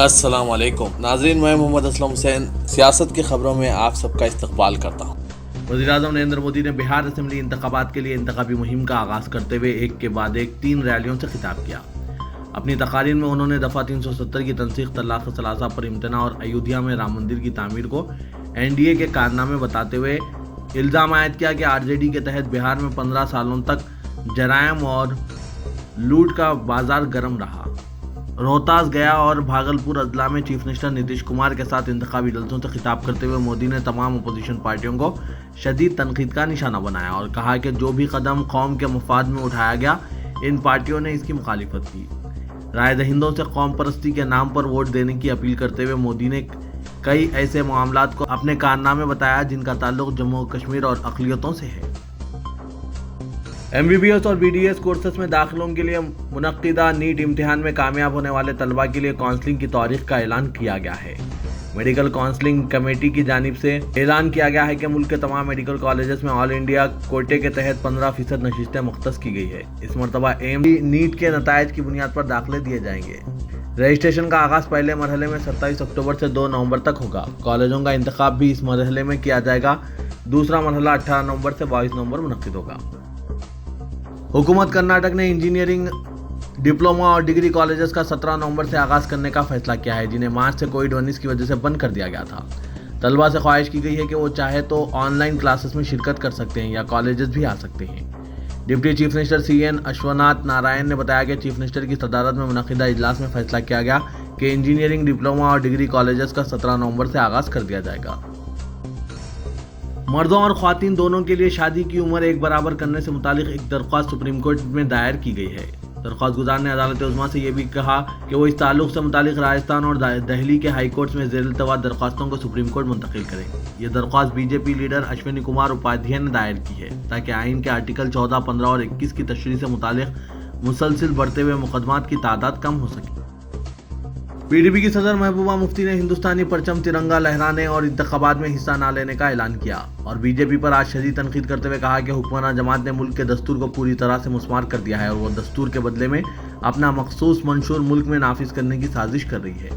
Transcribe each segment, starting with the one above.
السلام علیکم ناظرین، میں محمد اسلم حسین سیاست کی خبروں میں آپ سب کا استقبال کرتا ہوں۔ وزیراعظم نریندر مودی نے بہار اسمبلی انتخابات کے لیے انتخابی مہم کا آغاز کرتے ہوئے ایک کے بعد ایک 3 ریلیوں سے خطاب کیا۔ اپنی تقاریر میں انہوں نے دفعہ 370 کی تنسیخ، طلاق ثلاثہ پر امتناع اور ایودھیا میں رام مندر کی تعمیر کو NDA کے کارنامے بتاتے ہوئے الزام عائد کیا کہ RJD کے تحت بہار میں 15 سالوں تک جرائم اور لوٹ کا بازار گرم رہا۔ روہتاس، گیا اور بھاگلپور اضلاع میں چیف منسٹر نتیش کمار کے ساتھ انتخابی جلسوں سے خطاب کرتے ہوئے مودی نے تمام اپوزیشن پارٹیوں کو شدید تنقید کا نشانہ بنایا اور کہا کہ جو بھی قدم قوم کے مفاد میں اٹھایا گیا، ان پارٹیوں نے اس کی مخالفت کی۔ رائے دہندوں سے قوم پرستی کے نام پر ووٹ دینے کی اپیل کرتے ہوئے مودی نے کئی ایسے معاملات کو اپنے کارنامے بتایا جن کا تعلق جموں و کشمیر اور اقلیتوں سے ہے۔ MBBS اور BDS کورسز میں داخلوں کے لیے منعقدہ نیٹ امتحان میں کامیاب ہونے والے طلباء کے لیے کونسلنگ کی تاریخ کا اعلان کیا گیا ہے۔ میڈیکل کونسلنگ کمیٹی کی جانب سے اعلان کیا گیا ہے کہ ملک کے تمام میڈیکل کالجز میں آل انڈیا کوٹے کے تحت 15% نشستیں مختص کی گئی ہے۔ اس مرتبہ نیٹ کے نتائج کی بنیاد پر داخلے دیے جائیں گے۔ رجسٹریشن کا آغاز پہلے مرحلے میں 27 اکتوبر سے 2 نومبر تک ہوگا۔ کالجوں کا انتخاب بھی اس مرحلے میں کیا جائے گا۔ دوسرا مرحلہ 18 نومبر سے 22 نومبر منعقد ہوگا۔ حکومت کرناٹک نے انجینئرنگ ڈپلوما اور ڈگری کالجز کا 17 نومبر سے آغاز کرنے کا فیصلہ کیا ہے، جنہیں مارچ سے کووڈ-19 کی وجہ سے بند کر دیا گیا تھا۔ طلباء سے خواہش کی گئی ہے کہ وہ چاہے تو آن لائن کلاسز میں شرکت کر سکتے ہیں یا کالجز بھی آ سکتے ہیں۔ Deputy chief minister CN Ashwanath Narayan نے بتایا کہ چیف منسٹر کی صدارت میں منعقدہ اجلاس میں فیصلہ کیا گیا کہ انجینئرنگ ڈپلوما اور ڈگری کالجز کا 17 نومبر سے آغاز کر دیا جائے گا۔ مردوں اور خواتین دونوں کے لیے شادی کی عمر ایک برابر کرنے سے متعلق ایک درخواست سپریم کورٹ میں دائر کی گئی ہے۔ درخواست گزار نے عدالت عظمیٰ سے یہ بھی کہا کہ وہ اس تعلق سے متعلق راجستھان اور دہلی کے ہائی کورٹس میں زیر التوا درخواستوں کو سپریم کورٹ منتقل کریں۔ یہ درخواست BJP لیڈر اشونی کمار اپادھیائے نے دائر کی ہے تاکہ آئین کے آرٹیکل 14، 15 اور 21 کی تشریح سے متعلق مسلسل بڑھتے ہوئے مقدمات کی تعداد کم ہو سکے۔ PDP کی صدر محبوبہ مفتی نے ہندوستانی پرچم ترنگا لہرانے اور انتخابات میں حصہ نہ لینے کا اعلان کیا اور BJP پر آج شدید تنقید کرتے ہوئے کہا کہ حکمران جماعت نے ملک کے دستور کو پوری طرح سے مسمار کر دیا ہے اور وہ دستور کے بدلے میں اپنا مخصوص منشور ملک میں نافذ کرنے کی سازش کر رہی ہے۔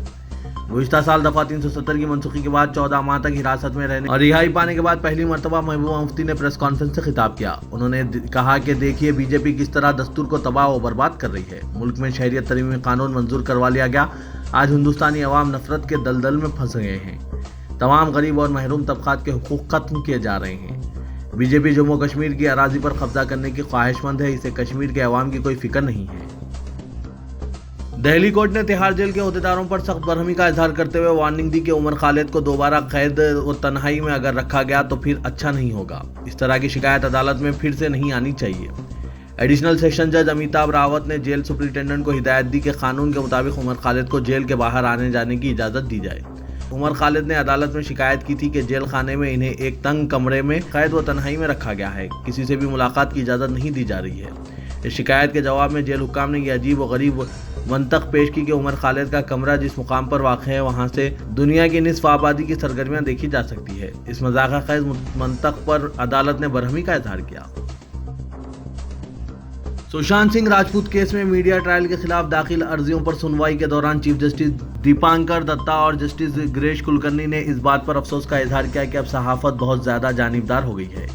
گزشتہ سال دفعہ 370 کی منسوخی کے بعد 14 ماہ تک حراست میں رہنے اور رہائی پانے کے بعد پہلی مرتبہ محبوبہ مفتی نے پریس کانفرنس سے خطاب کیا۔ انہوں نے کہا کہ دیکھیے BJP کس طرح دستور کو تباہ و برباد کر رہی ہے۔ ملک میں شہریت ترمیمی قانون منظور کروا لیا گیا۔ آج ہندوستانی عوام نفرت کے دلدل میں پھنس گئے ہیں۔ تمام غریب اور محروم طبقات کے حقوق ختم کیے جا رہے ہیں۔ BJP جموں کشمیر کی اراضی پر قبضہ کرنے کی خواہش مند ہے، اسے کشمیر کے عوام کی کوئی فکر نہیں ہے۔ دہلی کورٹ نے تہاڑ جیل کے عہدیداروں پر سخت برہمی کا اظہار کرتے ہوئے وارننگ دی کہ عمر خالد کو دوبارہ قید و تنہائی میں اگر رکھا گیا تو پھر اچھا نہیں ہوگا۔ اس طرح کی شکایت عدالت میں پھر سے نہیں آنی چاہیے۔ ایڈیشنل سیشن جج امیتابھ راوت نے جیل سپرنٹینڈنٹ کو ہدایت دی کہ قانون کے مطابق عمر خالد کو جیل کے باہر آنے جانے کی اجازت دی جائے۔ عمر خالد نے عدالت میں شکایت کی تھی کہ جیل خانے میں انہیں ایک تنگ کمرے میں قید و تنہائی میں رکھا گیا ہے، کسی سے بھی ملاقات کی اجازت نہیں دی جا رہی ہے۔ اس شکایت کے جواب میں جیل حکام نے یہ عجیب و غریب منطق پیش کی کہ عمر خالد کا کمرہ جس مقام پر واقع ہے وہاں سے دنیا کی نصف آبادی کی سرگرمیاں دیکھی جا سکتی ہے۔ اس مذاق خیز منطق پر عدالت نے برہمی کا اظہار کیا۔ سشانت سنگھ راجپوت کیس میں میڈیا ٹرائل کے خلاف داخل عرضیوں پر سنوائی کے دوران چیف جسٹس دیپانکر دتا اور جسٹس گریش کلکرنی نے اس بات پر افسوس کا اظہار کیا کہ اب صحافت بہت زیادہ جانبدار ہو گئی ہے۔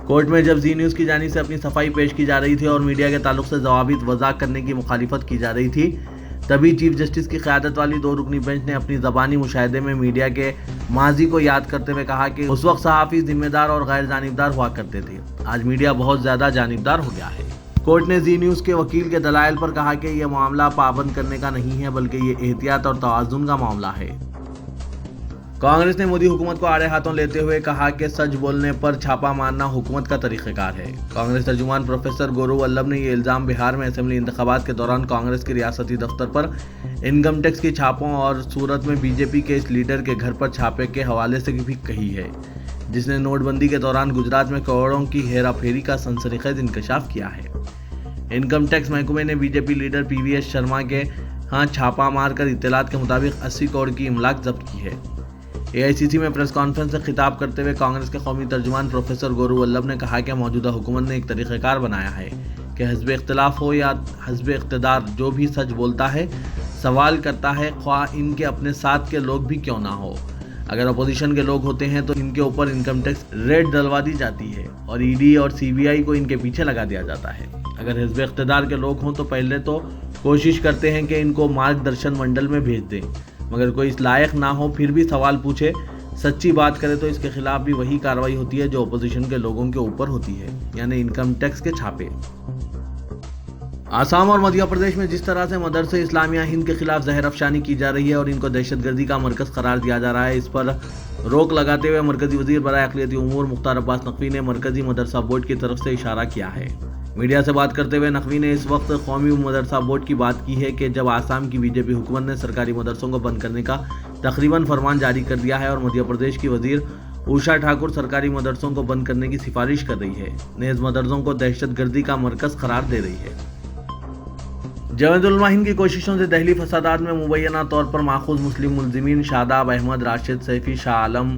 کورٹ میں جب زی نیوز کی جانب سے اپنی صفائی پیش کی جا رہی تھی اور میڈیا کے تعلق سے ضوابط وضع کرنے کی مخالفت کی جا رہی تھی، تبھی چیف جسٹس کی قیادت والی 2 رکنی بینچ نے اپنی زبانی مشاہدے میں میڈیا کے ماضی کو یاد کرتے ہوئے کہا کہ اس وقت صحافی ذمہ دار اور غیر جانبدار ہوا کرتے تھے، آج میڈیا بہت زیادہ جانبدار ہو گیا ہے۔ کورٹ نے زی نیوز کے وکیل کے دلائل پر کہا کہ یہ معاملہ پابند کرنے کا نہیں ہے بلکہ یہ احتیاط اور توازن کا معاملہ ہے۔ کانگریس نے مودی حکومت کو آڑے ہاتھوں لیتے ہوئے کہا کہ سچ بولنے پر چھاپا مارنا حکومت کا طریقہ کار ہے۔ کانگریس ترجمان پروفیسر گورو ولبھ نے یہ الزام بہار میں اسمبلی انتخابات کے دوران کانگریس کے ریاستی دفتر پر انکم ٹیکس کی چھاپوں اور سورت میں BJP کے اس لیڈر کے گھر پر چھاپے کے حوالے سے بھی کہی ہے، جس نے نوٹ بندی کے دوران گجرات میں کروڑوں کی ہیرا پھیری کا سنسنی خیز انکشاف کیا ہے۔ انکم ٹیکس محکمے نے BJP لیڈر PVS شرما کے ہاں چھاپا مار کر اطلاعات کے مطابق 80 کروڑ کی املاک ضبط کی ہے۔ AICC میں پریس کانفرنس سے خطاب کرتے ہوئے کانگریس کے قومی ترجمان پروفیسر گورو ولبھ نے کہا کہ موجودہ حکومت نے ایک طریقہ کار بنایا ہے کہ حزب اختلاف ہو یا حزب اقتدار، جو بھی سچ بولتا ہے سوال کرتا ہے خواہ ان کے اپنے ساتھ کے لوگ بھی کیوں نہ ہو۔ اگر اپوزیشن کے لوگ ہوتے ہیں تو ان کے اوپر انکم ٹیکس ریڈ ڈلوا دی جاتی ہے اور ای ڈی اور سی بی آئی کو ان کے پیچھے لگا دیا جاتا ہے۔ اگر حزب اقتدار کے لوگ ہوں تو پہلے تو کوشش کرتے ہیں کہ ان کو مارگ درشن منڈل میں بھیج دیں، مگر کوئی اس لائق نہ ہو پھر بھی سوال پوچھے، سچی بات کرے تو اس کے خلاف بھی وہی کارروائی ہوتی ہے جو اپوزیشن کے لوگوں کے اوپر ہوتی ہے، یعنی انکم ٹیکس کے چھاپے۔ آسام اور مدھیہ پردیش میں جس طرح سے مدرسے اسلامیہ ہند کے خلاف زہر افشانی کی جا رہی ہے اور ان کو دہشت گردی کا مرکز قرار دیا جا رہا ہے، اس پر روک لگاتے ہوئے مرکزی وزیر برائے اقلیتی امور مختار عباس نقوی نے مرکزی مدرسہ بورڈ کی طرف سے اشارہ کیا ہے۔ میڈیا سے بات کرتے ہوئے نقوی نے اس وقت قومی مدرسہ بورڈ کی بات کی ہے کہ جب آسام کی بی جے پی حکومت نے سرکاری مدرسوں کو بند کرنے کا تقریباً فرمان جاری کر دیا ہے اور مدھیہ پردیش کی وزیر اوشا ٹھاکر سرکاری مدرسوں کو بند کرنے کی سفارش کر رہی ہے، نیز مدرسوں کو دہشت گردی کا مرکز قرار دے رہی ہے۔ جمعیت علماء ہند کی کوششوں سے دہلی فسادات میں مبینہ طور پر ماخوذ مسلم ملزمین شاداب احمد، راشد سیفی، شاہ عالم،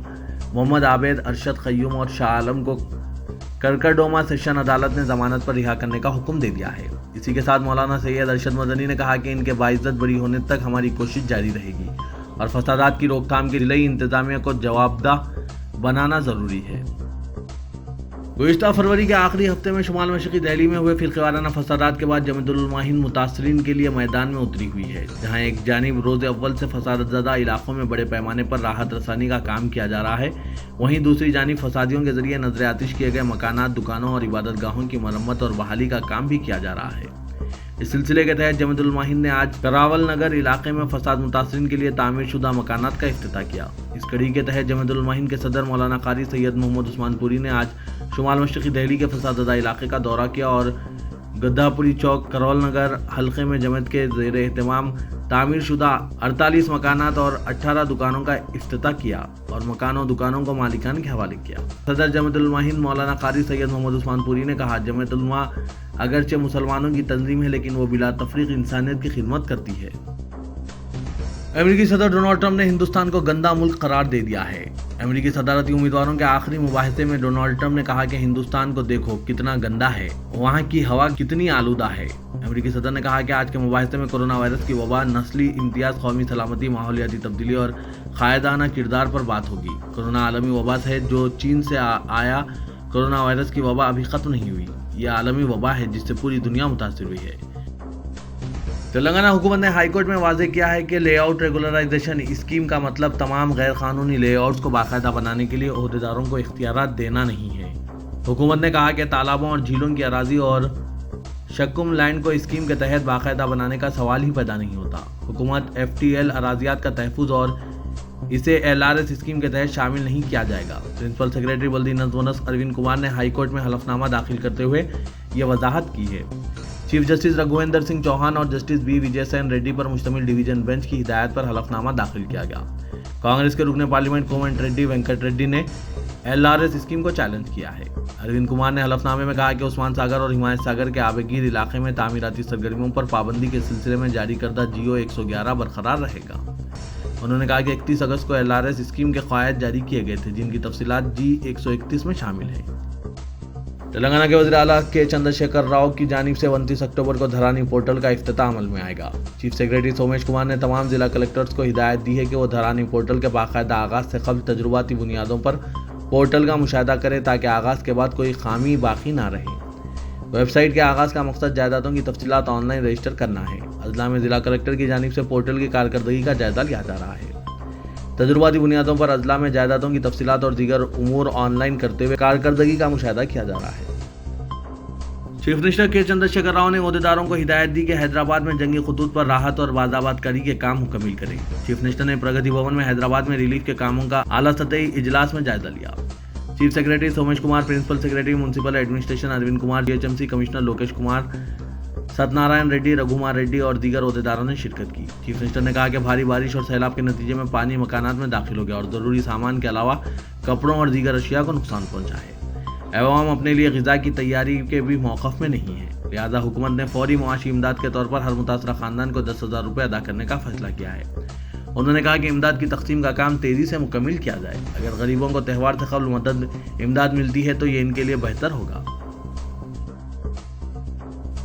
محمد عابد، ارشد قیوم اور شاہ عالم کو کرکرڈوما سیشن عدالت نے ضمانت پر رہا کرنے کا حکم دے دیا ہے۔ اسی کے ساتھ مولانا سید ارشد مدنی نے کہا کہ ان کے باعزت بری ہونے تک ہماری کوشش جاری رہے گی اور فسادات کی روک تھام کے ضلعی انتظامیہ کو جوابدہ بنانا ضروری ہے۔ گزشتہ فروری کے آخری ہفتے میں شمال مشرقی دہلی میں ہوئے فرقہ وارانہ فسادات کے بعد جمعیت علماء ہند متاثرین کے لیے میدان میں اتری ہوئی ہے، جہاں ایک جانب روز اول سے فساد زدہ علاقوں میں بڑے پیمانے پر راحت رسانی کا کام کیا جا رہا ہے، وہیں دوسری جانب فسادیوں کے ذریعے نظر آتش کیے گئے مکانات، دکانوں اور عبادت گاہوں کی مرمت اور بحالی کا کام بھی کیا جا رہا ہے۔ اس سلسلے کے تحت جمعیت علماء ہند نے آج کراول نگر علاقے میں فساد متاثرین کے لیے تعمیر شدہ مکانات کا افتتاح کیا۔ اس کڑی کے تحت جمعیت علماء ہند کے صدر مولانا قاری سید محمد عثمان پوری نے آج شمال مشرقی دہلی کے فساد زدہ علاقے کا دورہ کیا اور گدھا پوری چوک کراول نگر حلقے میں جمعیت کے زیر اہتمام تعمیر شدہ 48 مکانات اور 18 دکانوں کا افتتاح کیا اور مکانوں دکانوں کو مالکان کے حوالے کیا۔ صدر جمعیت علماء ہند مولانا قاری سید محمد عثمان پوری نے کہا، جمعیت علماء اگرچہ مسلمانوں کی تنظیم ہے لیکن وہ بلا تفریق انسانیت کی خدمت کرتی ہے۔ امریکی صدر ڈونلڈ ٹرمپ نے ہندوستان کو گندا ملک قرار دے دیا ہے۔ امریکی صدارتی امیدواروں کے آخری مباحثے میں ڈونلڈ ٹرمپ نے کہا کہ ہندوستان کو دیکھو کتنا گندا ہے، وہاں کی ہوا کتنی آلودہ ہے۔ امریکی صدر نے کہا کہ آج کے مباحثے میں کورونا وائرس کی وبا، نسلی امتیاز، قومی سلامتی، ماحولیاتی تبدیلی اور قائدانہ کردار پر بات ہوگی۔ کورونا عالمی وبا ہے جو چین سے آیا۔ کورونا وائرس کی وبا ابھی ختم نہیں ہوئی، یہ عالمی وبا ہے جس سے پوری دنیا متاثر ہوئی ہے۔ تلنگانہ حکومت نے ہائی کورٹ میں واضح کیا ہے کہ لے آؤٹ ریگولرائزیشن اسکیم کا مطلب تمام غیر قانونی لے آؤٹس کو باقاعدہ بنانے کے لیے عہدیداروں کو اختیارات دینا نہیں ہے۔ حکومت نے کہا کہ تالابوں اور جھیلوں کی اراضی اور شکم لینڈ کو اسکیم کے تحت باقاعدہ بنانے کا سوال ہی پیدا نہیں ہوتا۔ حکومت ایف ٹی ایل اراضیات کا تحفظ اور اسے ایل آر ایس اسکیم کے تحت شامل نہیں کیا جائے گا۔ پرنسپل سیکریٹری بلدی نظم و نسق اروند کمار نے ہائی کورٹ میں حلف نامہ داخل کرتے ہوئے یہ وضاحت کی ہے۔ چیف جسٹس رگھویندر سنگھ چوہان اور جسٹس بی وجے سین ریڈی پر مشتمل ڈویژن بینچ کی ہدایت پر حلف نامہ داخل کیا گیا۔ کانگریس کے رکن parliament comment ready Venkat Reddy نے ایل آر ایس اسکیم کو چیلنج کیا ہے۔ اروند کمار نے حلف نامے میں کہا کہ عثمان ساگر اور حمایت ساگر کے آب گیر علاقے میں تعمیراتی سرگرمیوں پر پابندی کے سلسلے میں جاری کردہ جیو 111 برقرار رہے گا۔ انہوں نے کہا کہ 31 اگست کو ایل آر ایس اسکیم کے قواعد جاری کیے گئے تھے جن کی تفصیلات جی 131 میں شامل ہیں۔ تلنگانہ کے وزیر اعلیٰ کے چندر شیکھر راؤ کی جانب سے 29 اکتوبر کو دھرانی پورٹل کا افتتاح عمل میں آئے گا۔ چیف سیکریٹری سومیش کمار نے تمام ضلع کلکٹرز کو ہدایت دی ہے کہ وہ دھرانی پورٹل کے باقاعدہ آغاز سے قبل تجرباتی بنیادوں پر پورٹل کا مشاہدہ کریں تاکہ آغاز کے بعد کوئی خامی باقی نہ رہے۔ ویب سائٹ کے آغاز کا مقصد جائیدادوں کی تفصیلات آن لائن رجسٹر کرنا ہے۔ اضلاع میں ضلع کلکٹر کی جانب سے پورٹل کی کارکردگی کا جائزہ لیا جا رہا ہے۔ تجرباتی بنیادوں پر اضلاع میں جائیدادوں کی تفصیلات اور دیگر امور آن لائن کرتے ہوئے کارکردگی کا مشاہدہ کیا جا رہا ہے۔ چیف منسٹر کے چندر شیکھر راؤ نے عہدیداروں کو ہدایت دی کہ حیدرآباد میں جنگی خطوط پر راحت اور بازآباد کاری کے کام مکمل کریں۔ چیف منسٹر نے پرگتی بھون میں حیدرآباد میں ریلیف کے کاموں کا اعلیٰ سطحی اجلاس میں جائزہ لیا۔ Chief secretary Somesh Kumar, principal secretary municipal administration Arvind Kumar, D H M C commissioner Lokesh Kumar, Sat Narayan ready, رگھومار ready اور دیگر عہدیداروں نے شرکت کی۔ چیف منسٹر نے کہا کہ بھاری بارش اور سیلاب کے نتیجے میں پانی مکانات میں داخل ہو گیا اور ضروری سامان کے علاوہ کپڑوں اور دیگر اشیاء کو نقصان پہنچا ہے۔ عوام اپنے لیے غذا کی تیاری کے بھی موقف میں نہیں ہے، لہذا حکومت نے فوری معاشی امداد کے طور پر ہر متاثرہ خاندان کو 10,000 روپے ادا کرنے کا فیصلہ کیا ہے۔ انہوں نے کہا کہ امداد کی تقسیم کا کام تیزی سے مکمل کیا جائے۔ اگر غریبوں کو تہوار سے قبل امداد ملتی ہے تو یہ ان کے لیے بہتر ہوگا۔